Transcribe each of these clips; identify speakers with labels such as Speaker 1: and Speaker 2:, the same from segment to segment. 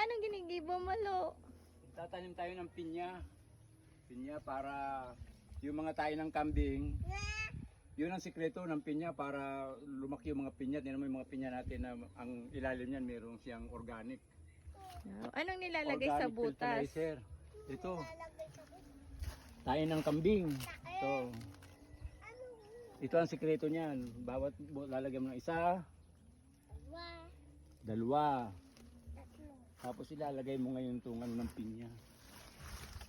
Speaker 1: anong ginigibo mo, Lo?
Speaker 2: Tatanim tayo ng pinya. Pinya para yung mga tayo ng kambing. Yun ang sikreto ng pinya para lumaki yung mga pinya. Tingnan mo yung mga pinya natin na ang ilalim niyan mayroong siyang organic.
Speaker 1: Anong nilalagay sa
Speaker 2: Organic
Speaker 1: butas?
Speaker 2: fertilizer. Ito. Tayo ng kambing. Ito ang sikreto niyan. Bawat lalagyan mo ng isa, dalawa. Tapos ilalagay mo ngayon itong ano ng pinya.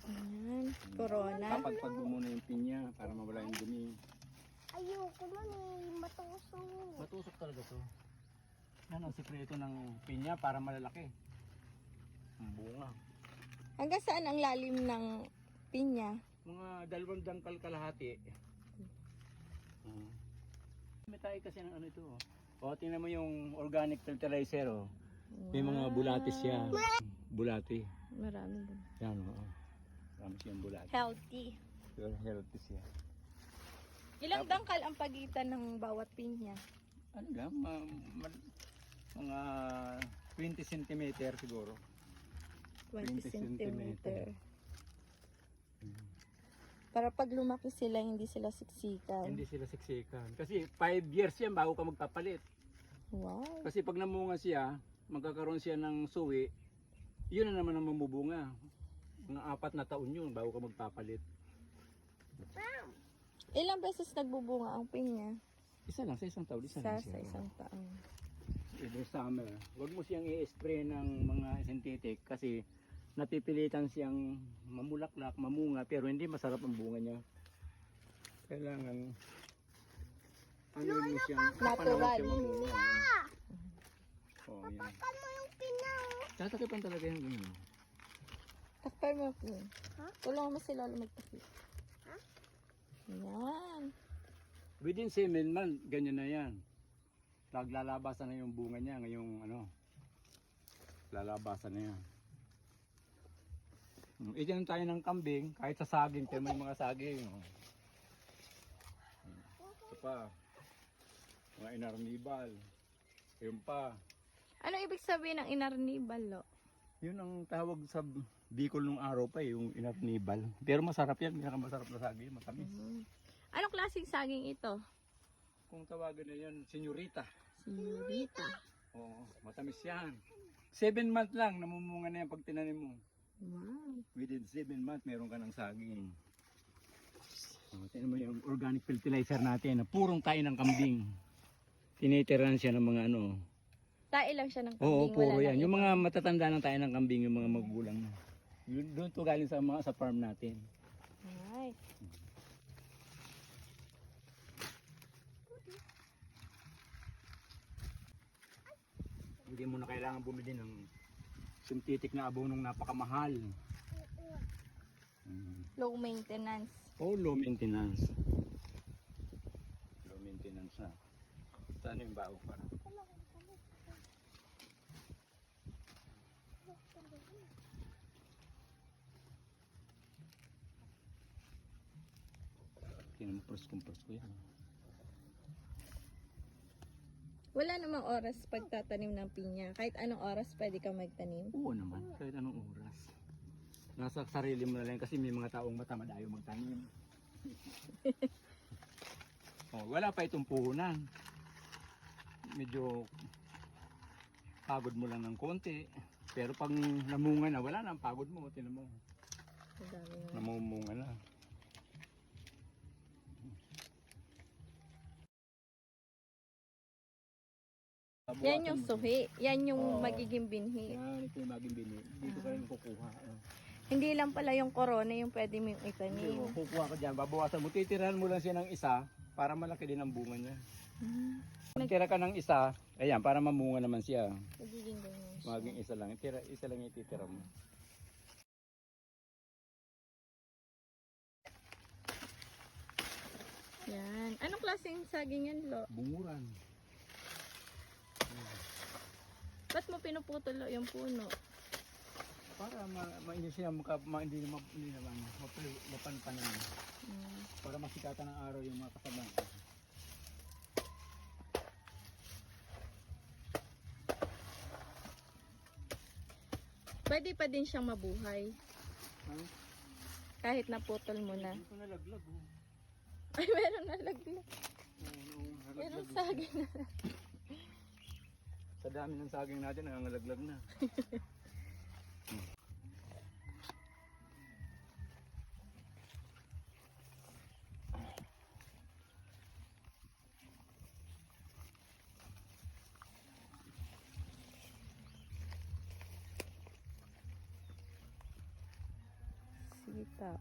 Speaker 1: Ayan, corona.
Speaker 2: Kapagpag mo muna yung pinya para mawala yung dumi.
Speaker 3: Ayoko nun eh, matusok.
Speaker 2: Matusok talaga to. Yan ang sikreto ng pinya para malalaki. Ang bunga.
Speaker 1: Hanggang saan ang lalim ng pinya?
Speaker 2: Mga 2 dangkal kalahati. May tayo kasi ng ano ito. O, tingnan mo yung organic fertilizer. Oh. May mga bulatis siya. Bulati.
Speaker 1: Marami din.
Speaker 2: Yan o. Marami siyang bulati.
Speaker 1: Healthy.
Speaker 2: Pero healthy siya.
Speaker 1: Ilang dangkal ang pagitan ng bawat pinya?
Speaker 2: Ano lang, mga 20 cm siguro.
Speaker 1: 20
Speaker 2: 20
Speaker 1: centimeter. Para pag lumaki sila, hindi sila siksikan.
Speaker 2: Hindi sila siksikan. Kasi 5 years yan bago ka magpapalit.
Speaker 1: Wow.
Speaker 2: Kasi pag namunga siya, magkakaroon siya ng suwi, yun na naman ang mamubunga. Mga 4 na taon yun bago ka magpapalit.
Speaker 1: Ilang beses nagbubunga ang pinya?
Speaker 2: Isa lang, sa isang taon. Isa lang
Speaker 1: Sa
Speaker 2: siya.
Speaker 1: isang taon.
Speaker 2: Every summer. Huwag mo siyang i-spray ng mga synthetic kasi napipilitan siyang mamulaklak, mamunga, pero hindi masarap ang bunga niya. Kailangan ano mo siyang
Speaker 1: Natural.
Speaker 2: mamunga. Oh, yan.
Speaker 3: Tapan mo yung pinaw.
Speaker 2: Tatakipan talaga yung ganyan.
Speaker 1: Takpan mo po.
Speaker 3: Ha?
Speaker 1: Tulungan mo sila lumagtakip.
Speaker 3: Ha?
Speaker 1: Yan.
Speaker 2: Within 7 months, ganyan na yan. Naglalabasan na yung bunga niya, ngayong ano, lalabasan na yan. Itin tayo ng kambing, kahit sa saging, pero may mga saging. Oh. Ito pa, mga inarnibal. Yun pa.
Speaker 1: Ano ibig sabihin ng inarnibal, Lo?
Speaker 2: Yun ang tawag sa Bicol nung araw pa, yung inarnibal. Pero masarap yan, masarap na saging, matamis.
Speaker 1: Anong klaseng saging ito?
Speaker 2: Kung tawagan na yan, senyorita.
Speaker 1: Senyorita.
Speaker 2: Oo, matamis yan. 7 months lang, namumunga na yan pag tinanim mo.
Speaker 1: Wow.
Speaker 2: Within 7 months, meron ka ng saging. Tingnan mo yung organic fertilizer natin na purong tayo ng kambing. Tinitiran siya ng mga ano.
Speaker 1: Tae lang siya ng kambing.
Speaker 2: Oo, puro
Speaker 1: wala
Speaker 2: yan.
Speaker 1: nang
Speaker 2: Yung
Speaker 1: iba.
Speaker 2: mga matatanda ng tayo ng kambing, yung mga magulang na. Doon to galing sa mga sa farm natin.
Speaker 1: Ay.
Speaker 2: Hindi mo na kailangan bumili ng synthetic na abonong napakamahal.
Speaker 1: Low maintenance.
Speaker 2: Oh, low maintenance. Low maintenance na. Saan yung bago para? Kinampros-kumpros ko yan.
Speaker 1: Wala namang oras pagtatanim ng pinya. Kahit anong oras pwede ka magtanim.
Speaker 2: Oo naman, kahit anong oras. Nasa sarili mo na lang kasi may mga taong matamad ayaw magtanim. Oh, wala pa itong puhunan. Medyo pagod mo lang ng konti. Pero pag namunga na, wala na ang pagod mo. Tinan mo,
Speaker 1: Ang dami nga.
Speaker 2: namumunga na.
Speaker 1: Yan yung suhi. Yan yung
Speaker 2: Oo.
Speaker 1: magiging binhi.
Speaker 2: Yan, ito yung maging bini. Dito ka rin kukuha.
Speaker 1: Hindi lang pala yung corona yung pwede mo yung
Speaker 2: Hindi,
Speaker 1: itanim.
Speaker 2: kukuha ka dyan. Babawasan mo. Titirahan mo lang siya ng isa para malaki din ang bunga niya. Pagtira ka ng isa, ayan, para mamunga naman siya.
Speaker 1: Magiging ganyan siya.
Speaker 2: Maging isa lang. Isa lang yung ititira mo.
Speaker 1: Yan. Anong klaseng saging yan, Lo?
Speaker 2: Bunguran.
Speaker 1: Ba't mo pinuputol, Lo, yung puno?
Speaker 2: Para hindi siya hindi naman mapanpanan. Para masikatan ng araw yung mga kasama.
Speaker 1: Pwede pa din siyang mabuhay.
Speaker 2: Ha?
Speaker 1: Kahit naputol mo na.
Speaker 2: Hindi ko nalaglag. Oh.
Speaker 1: Ay, meron na laglag.
Speaker 2: Oo,
Speaker 1: Meron
Speaker 2: nalaglag.
Speaker 1: saging na.
Speaker 2: Sa dami ng saging natin, nangangalaglag na.
Speaker 1: Sitaw.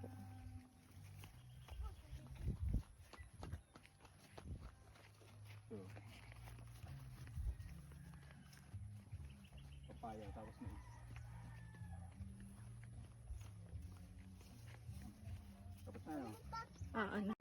Speaker 2: So, papaya, tapos mais. Tapos na yun.
Speaker 1: Ah, ano?